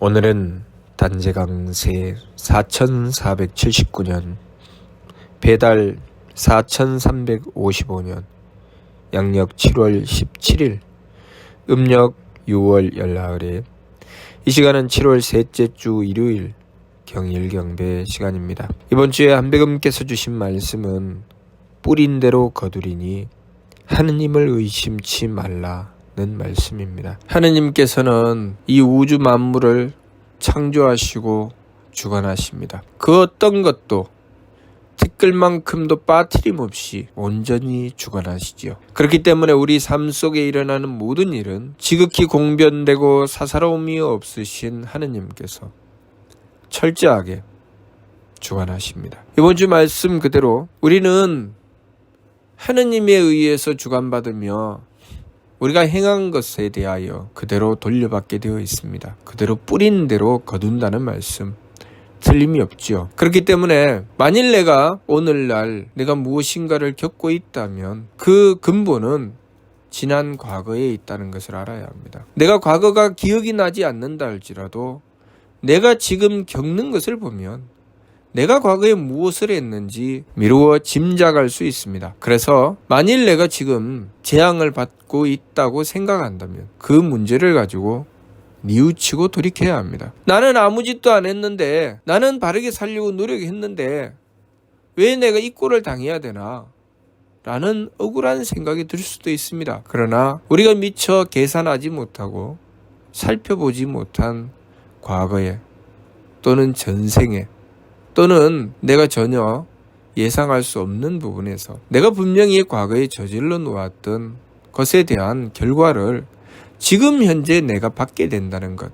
오늘은 단재강세 4479년 배달 4355년 양력 7월 17일 음력 6월 열나흘에 이 시간은 7월 셋째 주 일요일 경일경배 시간입니다. 이번 주에 한백음께서 주신 말씀은 뿌린 대로 거두리니 하느님을 의심치 말라는 말씀입니다. 하느님께서는 이 우주 만물을 창조하시고 주관하십니다. 그 어떤 것도 티끌만큼도 빠트림없이 온전히 주관하시지요. 그렇기 때문에 우리 삶 속에 일어나는 모든 일은 지극히 공변되고 사사로움이 없으신 하느님께서 철저하게 주관하십니다. 이번 주 말씀 그대로 우리는 하느님에 의해서 주관받으며 우리가 행한 것에 대하여 그대로 돌려받게 되어 있습니다. 그대로 뿌린 대로 거둔다는 말씀 틀림이 없지요. 그렇기 때문에 만일 내가 오늘날 내가 무엇인가를 겪고 있다면 그 근본은 지난 과거에 있다는 것을 알아야 합니다. 내가 과거가 기억이 나지 않는다 할지라도 내가 지금 겪는 것을 보면 내가 과거에 무엇을 했는지 미루어 짐작할 수 있습니다. 그래서 만일 내가 지금 재앙을 받고 있다고 생각한다면 그 문제를 가지고 뉘우치고 돌이켜야 합니다. 나는 아무 짓도 안 했는데, 나는 바르게 살려고 노력했는데 왜 내가 이 꼴을 당해야 되나? 라는 억울한 생각이 들 수도 있습니다. 그러나 우리가 미처 계산하지 못하고 살펴보지 못한 과거에 또는 전생에 또는 내가 전혀 예상할 수 없는 부분에서 내가 분명히 과거에 저질러 놓았던 것에 대한 결과를 지금 현재 내가 받게 된다는 것,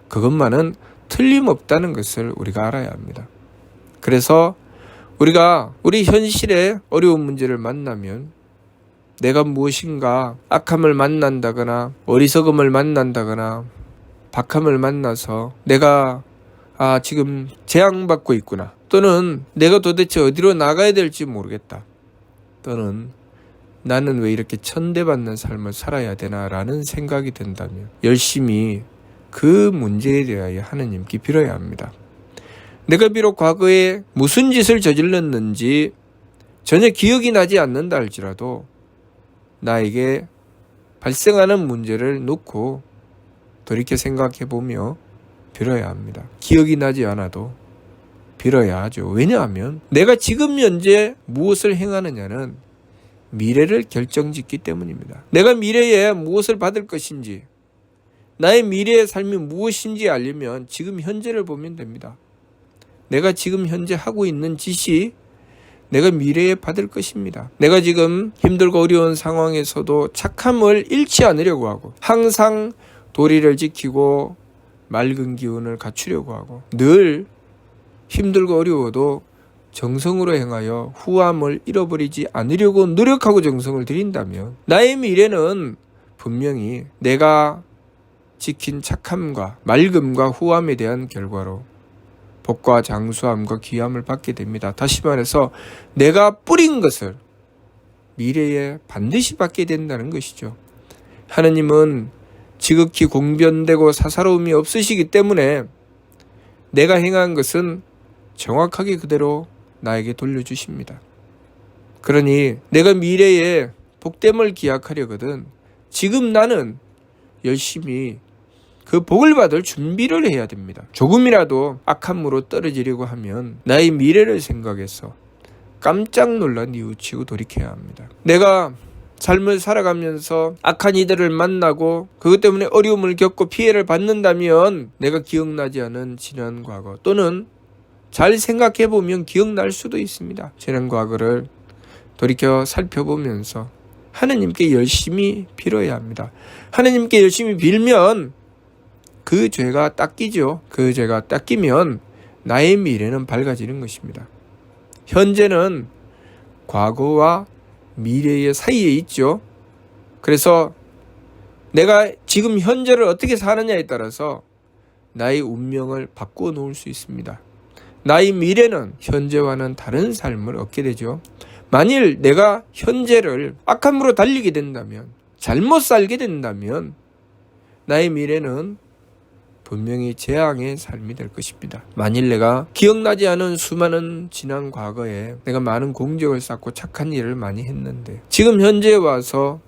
그것만은 틀림없다는 것을 우리가 알아야 합니다. 그래서 우리가 우리 현실의 어려운 문제를 만나면 내가 무엇인가 악함을 만난다거나 어리석음을 만난다거나 박함을 만나서 내가 지금 재앙받고 있구나, 또는 내가 도대체 어디로 나가야 될지 모르겠다, 또는 나는 왜 이렇게 천대받는 삶을 살아야 되나 라는 생각이 든다면 열심히 그 문제에 대하여 하느님께 빌어야 합니다. 내가 비록 과거에 무슨 짓을 저질렀는지 전혀 기억이 나지 않는다 할지라도 나에게 발생하는 문제를 놓고 돌이켜 생각해보며 빌어야 합니다. 기억이 나지 않아도 빌어야 하죠. 왜냐하면 내가 지금 현재 무엇을 행하느냐는 미래를 결정짓기 때문입니다. 내가 미래에 무엇을 받을 것인지, 나의 미래의 삶이 무엇인지 알려면 지금 현재를 보면 됩니다. 내가 지금 현재 하고 있는 짓이 내가 미래에 받을 것입니다. 내가 지금 힘들고 어려운 상황에서도 착함을 잃지 않으려고 하고 항상 도리를 지키고 맑은 기운을 갖추려고 하고 늘 힘들고 어려워도 정성으로 행하여 후함을 잃어버리지 않으려고 노력하고 정성을 들인다면 나의 미래는 분명히 내가 지킨 착함과 맑음과 후함에 대한 결과로 복과 장수함과 귀함을 받게 됩니다. 다시 말해서 내가 뿌린 것을 미래에 반드시 받게 된다는 것이죠. 하느님은 지극히 공변되고 사사로움이 없으시기 때문에 내가 행한 것은 정확하게 그대로 나에게 돌려주십니다. 그러니 내가 미래에 복됨을 기약하려거든 지금 나는 열심히 그 복을 받을 준비를 해야 됩니다. 조금이라도 악함으로 떨어지려고 하면 나의 미래를 생각해서 깜짝 놀라 뉘우치고 돌이켜야 합니다. 내가 삶을 살아가면서 악한 이들을 만나고 그것 때문에 어려움을 겪고 피해를 받는다면 내가 기억나지 않은 지난 과거 또는 잘 생각해보면 기억날 수도 있습니다. 지난 과거를 돌이켜 살펴보면서 하느님께 열심히 빌어야 합니다. 하느님께 열심히 빌면 그 죄가 닦이죠. 그 죄가 닦이면 나의 미래는 밝아지는 것입니다. 현재는 과거와 미래의 사이에 있죠. 그래서 내가 지금 현재를 어떻게 사느냐에 따라서 나의 운명을 바꾸어 놓을 수 있습니다. 나의 미래는 현재와는 다른 삶을 얻게 되죠. 만일 내가 현재를 악함으로 달리게 된다면, 잘못 살게 된다면 나의 미래는 분명히 재앙의 삶이 될 것입니다. 만일 내가 기억나지 않은 수많은 지난 과거에 내가 많은 공적을 쌓고 착한 일을 많이 했는데 지금 현재에 와서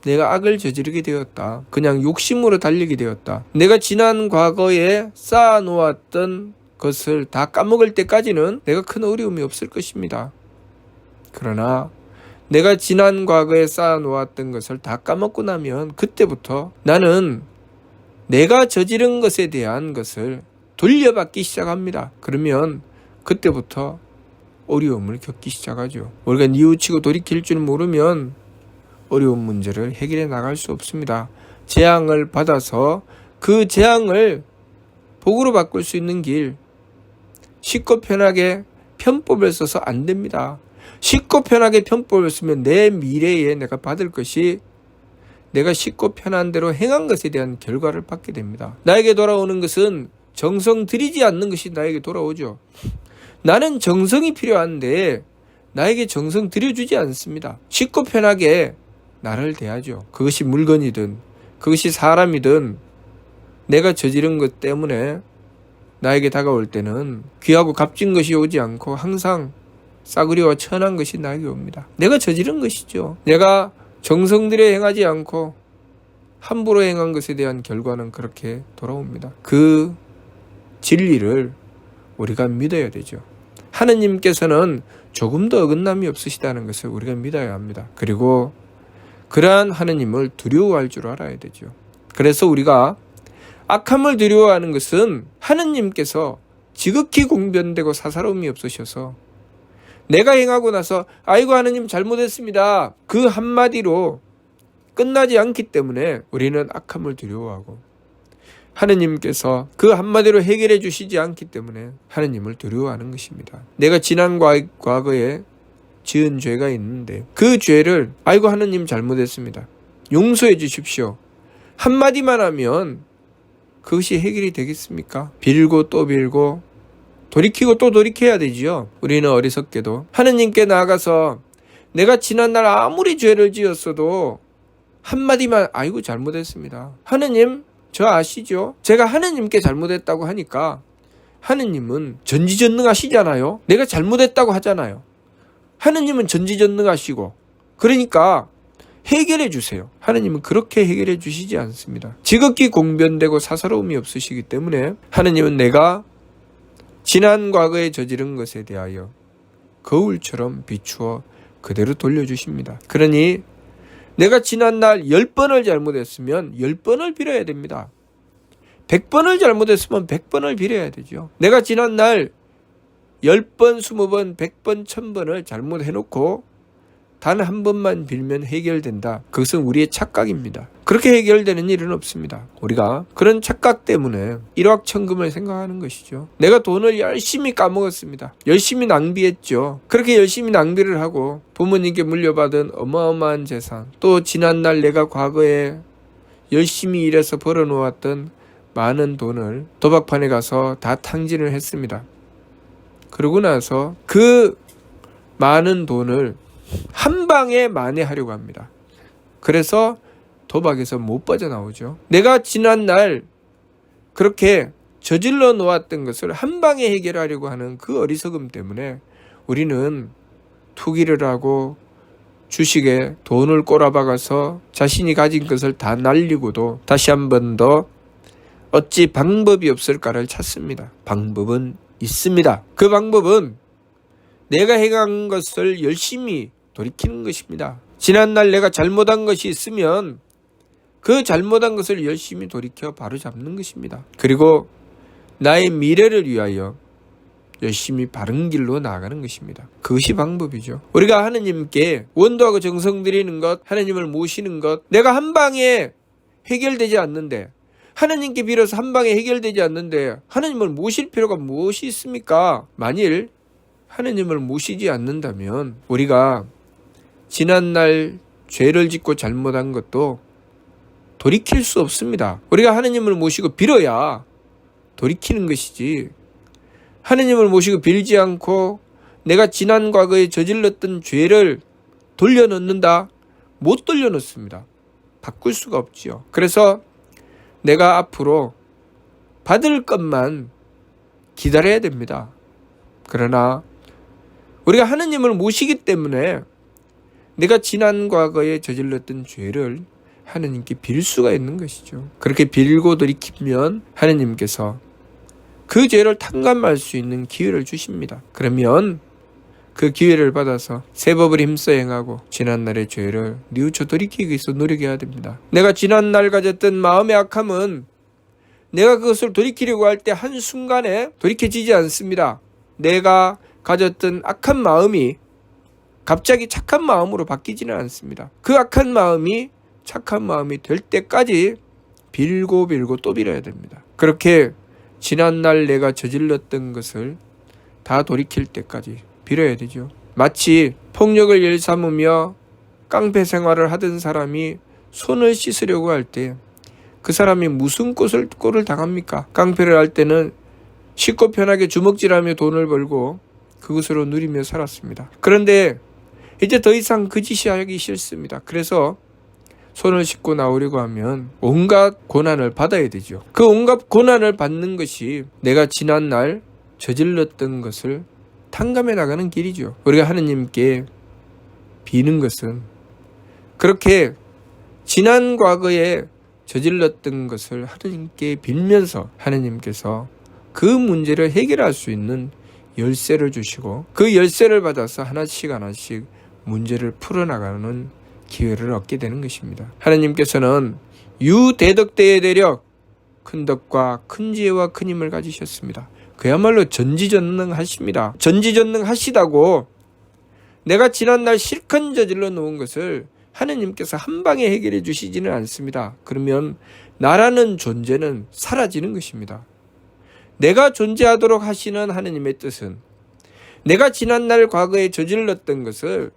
내가 악을 저지르게 되었다. 그냥 욕심으로 달리게 되었다. 내가 지난 과거에 쌓아놓았던 것을 다 까먹을 때까지는 내가 큰 어려움이 없을 것입니다. 그러나 내가 지난 과거에 쌓아놓았던 것을 다 까먹고 나면 그때부터 나는 내가 저지른 것에 대한 것을 돌려받기 시작합니다. 그러면 그때부터 어려움을 겪기 시작하죠. 우리가 뉘우치고 돌이킬 줄 모르면 어려운 문제를 해결해 나갈 수 없습니다. 재앙을 받아서 그 재앙을 복으로 바꿀 수 있는 길, 쉽고 편하게 편법을 써서 안 됩니다. 쉽고 편하게 편법을 쓰면 내 미래에 내가 받을 것이 내가 쉽고 편한 대로 행한 것에 대한 결과를 받게 됩니다. 나에게 돌아오는 것은 정성 들이지 않는 것이 나에게 돌아오죠. 나는 정성이 필요한데 나에게 정성 들여주지 않습니다. 쉽고 편하게 나를 대하죠. 그것이 물건이든 그것이 사람이든 내가 저지른 것 때문에 나에게 다가올 때는 귀하고 값진 것이 오지 않고 항상 싸구려와 천한 것이 나에게 옵니다. 내가 저지른 것이죠. 내가 정성 들여 행하지 않고 함부로 행한 것에 대한 결과는 그렇게 돌아옵니다. 그 진리를 우리가 믿어야 되죠. 하느님께서는 조금도 어긋남이 없으시다는 것을 우리가 믿어야 합니다. 그리고 그러한 하느님을 두려워할 줄 알아야 되죠. 그래서 우리가 악함을 두려워하는 것은 하느님께서 지극히 공변되고 사사로움이 없으셔서 내가 행하고 나서 아이고 하느님 잘못했습니다. 그 한마디로 끝나지 않기 때문에 우리는 악함을 두려워하고 하느님께서 그 한마디로 해결해 주시지 않기 때문에 하느님을 두려워하는 것입니다. 내가 지난 과거에 지은 죄가 있는데 그 죄를 아이고 하느님 잘못했습니다. 용서해 주십시오. 한마디만 하면 그것이 해결이 되겠습니까? 빌고 또 빌고 돌이키고 또 돌이켜야 되지요. 우리는 어리석게도 하느님께 나아가서 내가 지난날 아무리 죄를 지었어도 한마디만 아이고 잘못했습니다. 하느님 저 아시죠? 제가 하느님께 잘못했다고 하니까 하느님은 전지전능하시잖아요. 내가 잘못했다고 하잖아요. 하느님은 전지전능하시고 그러니까 해결해 주세요. 하느님은 그렇게 해결해 주시지 않습니다. 지극히 공변되고 사사로움이 없으시기 때문에 하느님은 내가 지난 과거에 저지른 것에 대하여 거울처럼 비추어 그대로 돌려주십니다. 그러니 내가 지난날 10번을 잘못했으면 10번을 빌어야 됩니다. 100번을 잘못했으면 100번을 빌어야 되죠. 내가 지난날 10번, 20번, 100번, 1000번을 잘못해놓고 단 한 번만 빌면 해결된다. 그것은 우리의 착각입니다. 그렇게 해결되는 일은 없습니다. 우리가 그런 착각 때문에 일확천금을 생각하는 것이죠. 내가 돈을 열심히 까먹었습니다. 열심히 낭비했죠. 그렇게 열심히 낭비를 하고 부모님께 물려받은 어마어마한 재산, 또 지난날 내가 과거에 열심히 일해서 벌어놓았던 많은 돈을 도박판에 가서 다 탕진을 했습니다. 그러고 나서 그 많은 돈을 한 방에 만회하려고 합니다. 그래서 도박에서 못 빠져나오죠. 내가 지난날 그렇게 저질러 놓았던 것을 한 방에 해결하려고 하는 그 어리석음 때문에 우리는 투기를 하고 주식에 돈을 꼬라박아서 자신이 가진 것을 다 날리고도 다시 한 번 더 어찌 방법이 없을까를 찾습니다. 방법은 있습니다. 그 방법은 내가 행한 것을 열심히 돌이키는 것입니다. 지난날 내가 잘못한 것이 있으면 그 잘못한 것을 열심히 돌이켜 바로잡는 것입니다. 그리고 나의 미래를 위하여 열심히 바른 길로 나아가는 것입니다. 그것이 방법이죠. 우리가 하느님께 원도하고 정성 드리는 것, 하느님을 모시는 것, 내가 한 방에 해결되지 않는데, 하느님께 빌어서 한 방에 해결되지 않는데 하느님을 모실 필요가 무엇이 있습니까? 만일 하느님을 모시지 않는다면 우리가 지난날 죄를 짓고 잘못한 것도 돌이킬 수 없습니다. 우리가 하느님을 모시고 빌어야 돌이키는 것이지, 하느님을 모시고 빌지 않고 내가 지난 과거에 저질렀던 죄를 돌려놓는다? 못 돌려놓습니다. 바꿀 수가 없지요. 그래서 내가 앞으로 받을 것만 기다려야 됩니다. 그러나 우리가 하느님을 모시기 때문에 내가 지난 과거에 저질렀던 죄를 하느님께 빌 수가 있는 것이죠. 그렇게 빌고 돌이키면 하느님께서 그 죄를 탕감할 수 있는 기회를 주십니다. 그러면 그 기회를 받아서 새 법을 힘써 행하고 지난날의 죄를 뉘우쳐 돌이키기 위해서 노력해야 됩니다. 내가 지난날 가졌던 마음의 악함은 내가 그것을 돌이키려고 할 때 한순간에 돌이켜지지 않습니다. 내가 가졌던 악한 마음이 갑자기 착한 마음으로 바뀌지는 않습니다. 그 악한 마음이 착한 마음이 될 때까지 빌고 또 빌어야 됩니다. 그렇게 지난날 내가 저질렀던 것을 다 돌이킬 때까지 빌어야 되죠. 마치 폭력을 일삼으며 깡패 생활을 하던 사람이 손을 씻으려고 할 때 그 사람이 무슨 꼴을 당합니까? 깡패를 할 때는 쉽고 편하게 주먹질하며 돈을 벌고 그것으로 누리며 살았습니다. 그런데 이제 더 이상 그 짓이 하기 싫습니다. 그래서 손을 씻고 나오려고 하면 온갖 고난을 받아야 되죠. 그 온갖 고난을 받는 것이 내가 지난날 저질렀던 것을 탕감해 나가는 길이죠. 우리가 하느님께 비는 것은 그렇게 지난 과거에 저질렀던 것을 하느님께 빌면서 하느님께서 그 문제를 해결할 수 있는 열쇠를 주시고 그 열쇠를 받아서 하나씩 문제를 풀어나가는 기회를 얻게 되는 것입니다. 하느님께서는 유대덕대의 대력, 큰 덕과 큰 지혜와 큰 힘을 가지셨습니다. 그야말로 전지전능하십니다. 전지전능하시다고 내가 지난날 실컷 저질러 놓은 것을 하느님께서 한 방에 해결해 주시지는 않습니다. 그러면 나라는 존재는 사라지는 것입니다. 내가 존재하도록 하시는 하느님의 뜻은 내가 지난날 과거에 저질렀던 것을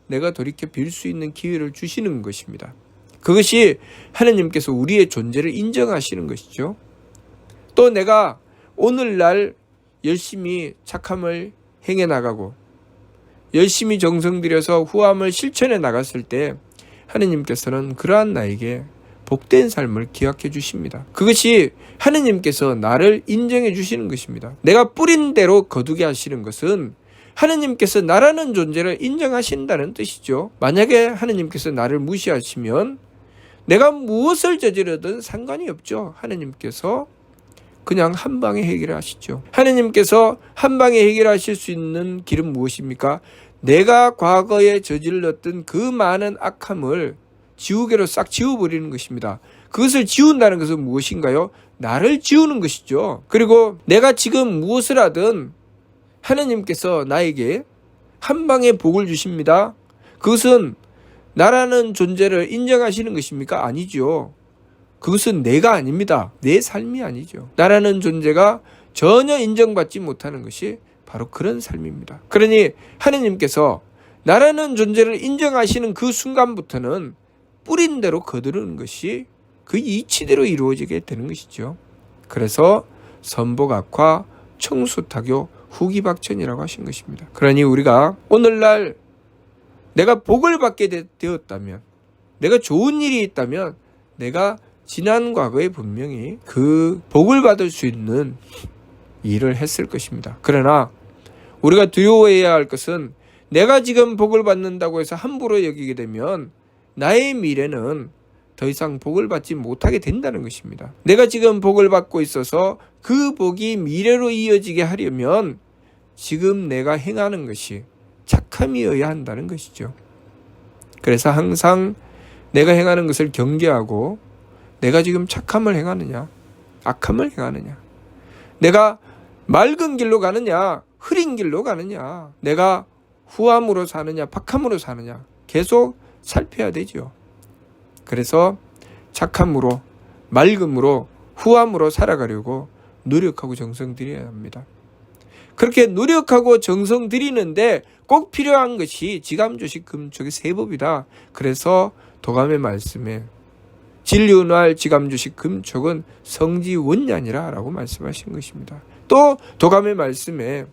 내가 돌이켜 빌 수 있는 기회를 주시는 것입니다. 그것이 하느님께서 우리의 존재를 인정하시는 것이죠. 또 내가 오늘날 열심히 착함을 행해 나가고 열심히 정성 들여서 후함을 실천해 나갔을 때 하느님께서는 그러한 나에게 복된 삶을 기약해 주십니다. 그것이 하느님께서 나를 인정해 주시는 것입니다. 내가 뿌린 대로 거두게 하시는 것은 하느님께서 나라는 존재를 인정하신다는 뜻이죠. 만약에 하느님께서 나를 무시하시면 내가 무엇을 저지르든 상관이 없죠. 하느님께서 그냥 한 방에 해결하시죠. 하느님께서 한 방에 해결하실 수 있는 길은 무엇입니까? 내가 과거에 저질렀던 그 많은 악함을 지우개로 싹 지워버리는 것입니다. 그것을 지운다는 것은 무엇인가요? 나를 지우는 것이죠. 그리고 내가 지금 무엇을 하든 하느님께서 나에게 한 방에 복을 주십니다. 그것은 나라는 존재를 인정하시는 것입니까? 아니죠. 그것은 내가 아닙니다. 내 삶이 아니죠. 나라는 존재가 전혀 인정받지 못하는 것이 바로 그런 삶입니다. 그러니 하느님께서 나라는 존재를 인정하시는 그 순간부터는 뿌린 대로 거두는 것이 그 이치대로 이루어지게 되는 것이죠. 그래서 선복악화, 청수타교, 후기박천이라고 하신 것입니다. 그러니 우리가 오늘날 내가 복을 받게 되었다면, 내가 좋은 일이 있다면 내가 지난 과거에 분명히 그 복을 받을 수 있는 일을 했을 것입니다. 그러나 우리가 두려워해야 할 것은 내가 지금 복을 받는다고 해서 함부로 여기게 되면 나의 미래는 더 이상 복을 받지 못하게 된다는 것입니다. 내가 지금 복을 받고 있어서 그 복이 미래로 이어지게 하려면 지금 내가 행하는 것이 착함이어야 한다는 것이죠. 그래서 항상 내가 행하는 것을 경계하고 내가 지금 착함을 행하느냐, 악함을 행하느냐, 내가 맑은 길로 가느냐, 흐린 길로 가느냐, 내가 후함으로 사느냐, 박함으로 사느냐 계속 살펴야 되죠. 그래서 착함으로, 맑음으로, 후함으로 살아가려고 노력하고 정성 들여야 합니다. 그렇게 노력하고 정성 들이는데 꼭 필요한 것이 지감조식 금촉의 세법이다. 그래서 도감의 말씀에 진리운활 지감조식 금촉은 성지원냐니라 라고 말씀하신 것입니다. 또 도감의 말씀에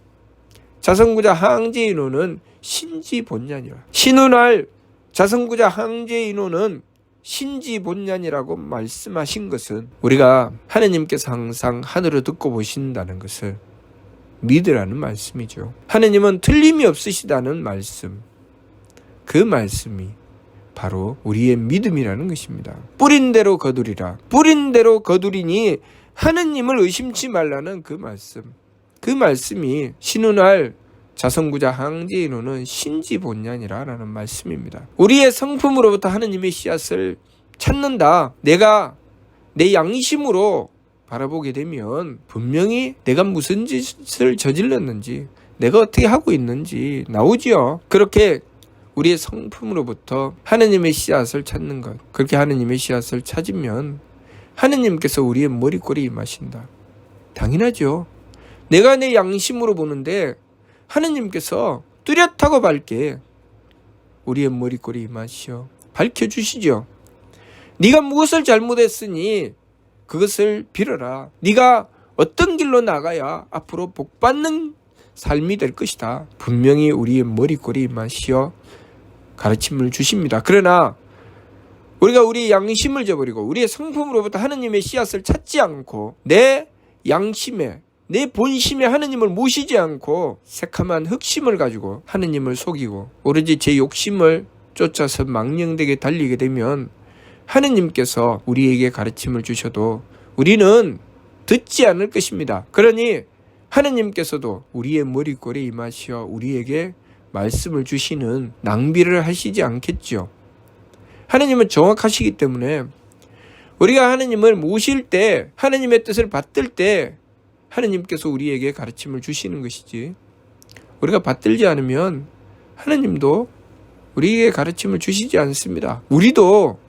자성구자 항제인호는 신지본냐니라. 신운활 자성구자 항제인호는 신지본연이라고 말씀하신 것은 우리가 하느님께서 항상 하늘을 듣고 보신다는 것을 믿으라는 말씀이죠. 하느님은 틀림이 없으시다는 말씀, 그 말씀이 바로 우리의 믿음이라는 것입니다. 뿌린 대로 거두리라. 뿌린 대로 거두리니 하느님을 의심치 말라는 그 말씀. 그 말씀이 신운할 자성구자 항제인호는 신지본연이라는 말씀입니다. 우리의 성품으로부터 하느님의 씨앗을 찾는다. 내가 내 양심으로 바라보게 되면 분명히 내가 무슨 짓을 저질렀는지, 내가 어떻게 하고 있는지 나오지요. 그렇게 우리의 성품으로부터 하느님의 씨앗을 찾는 것, 그렇게 하느님의 씨앗을 찾으면 하느님께서 우리의 머리꼬리에 임하신다. 당연하죠. 내가 내 양심으로 보는데 하느님께서 뚜렷하고 밝게 우리의 머리꼬리에 임하시어 밝혀주시죠. 네가 무엇을 잘못했으니 그것을 빌어라. 네가 어떤 길로 나가야 앞으로 복받는 삶이 될 것이다. 분명히 우리의 머리꼬리에 임하시어 가르침을 주십니다. 그러나 우리가 우리의 양심을 저버리고 우리의 성품으로부터 하느님의 씨앗을 찾지 않고 내 양심에, 내 본심에 하느님을 모시지 않고 새카만 흑심을 가지고 하느님을 속이고 오로지 제 욕심을 쫓아서 망령되게 달리게 되면 하느님께서 우리에게 가르침을 주셔도 우리는 듣지 않을 것입니다. 그러니 하느님께서도 우리의 머리꼬리에 임하시어 우리에게 말씀을 주시는 낭비를 하시지 않겠죠. 하느님은 정확하시기 때문에 우리가 하느님을 모실 때, 하느님의 뜻을 받들 때 하느님께서 우리에게 가르침을 주시는 것이지, 우리가 받들지 않으면 하느님도 우리에게 가르침을 주시지 않습니다. 우리도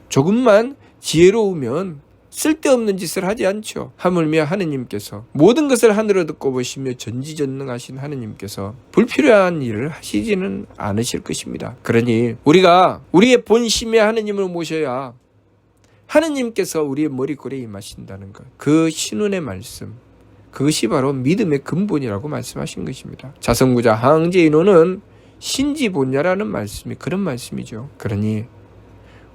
조금만 지혜로우면 쓸데없는 짓을 하지 않죠. 하물며 하느님께서 모든 것을 하늘로 듣고 보시며 전지전능하신 하느님께서 불필요한 일을 하시지는 않으실 것입니다. 그러니 우리가 우리의 본심에 하느님을 모셔야 하느님께서 우리의 머리꼬리에 임하신다는 것, 그 신운의 말씀, 그것이 바로 믿음의 근본이라고 말씀하신 것입니다. 자성구자 항제인호는 신지본야라는 말씀이 그런 말씀이죠. 그러니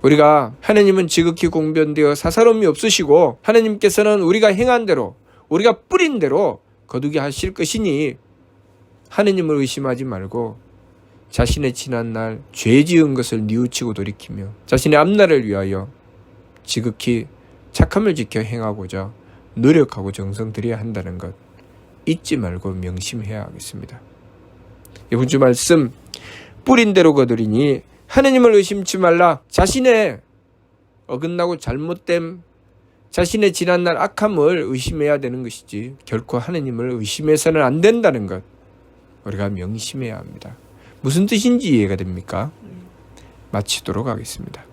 우리가 하느님은 지극히 공변되어 사사로움이 없으시고 하느님께서는 우리가 행한 대로, 우리가 뿌린 대로 거두게 하실 것이니 하느님을 의심하지 말고 자신의 지난날 죄 지은 것을 뉘우치고 돌이키며 자신의 앞날을 위하여 지극히 착함을 지켜 행하고자 노력하고 정성 들여야 한다는 것 잊지 말고 명심해야 하겠습니다. 이번 주 말씀, 뿌린 대로 거두리니 하느님을 의심치 말라. 자신의 어긋나고 잘못됨, 자신의 지난날 악함을 의심해야 되는 것이지 결코 하느님을 의심해서는 안 된다는 것 우리가 명심해야 합니다. 무슨 뜻인지 이해가 됩니까? 마치도록 하겠습니다.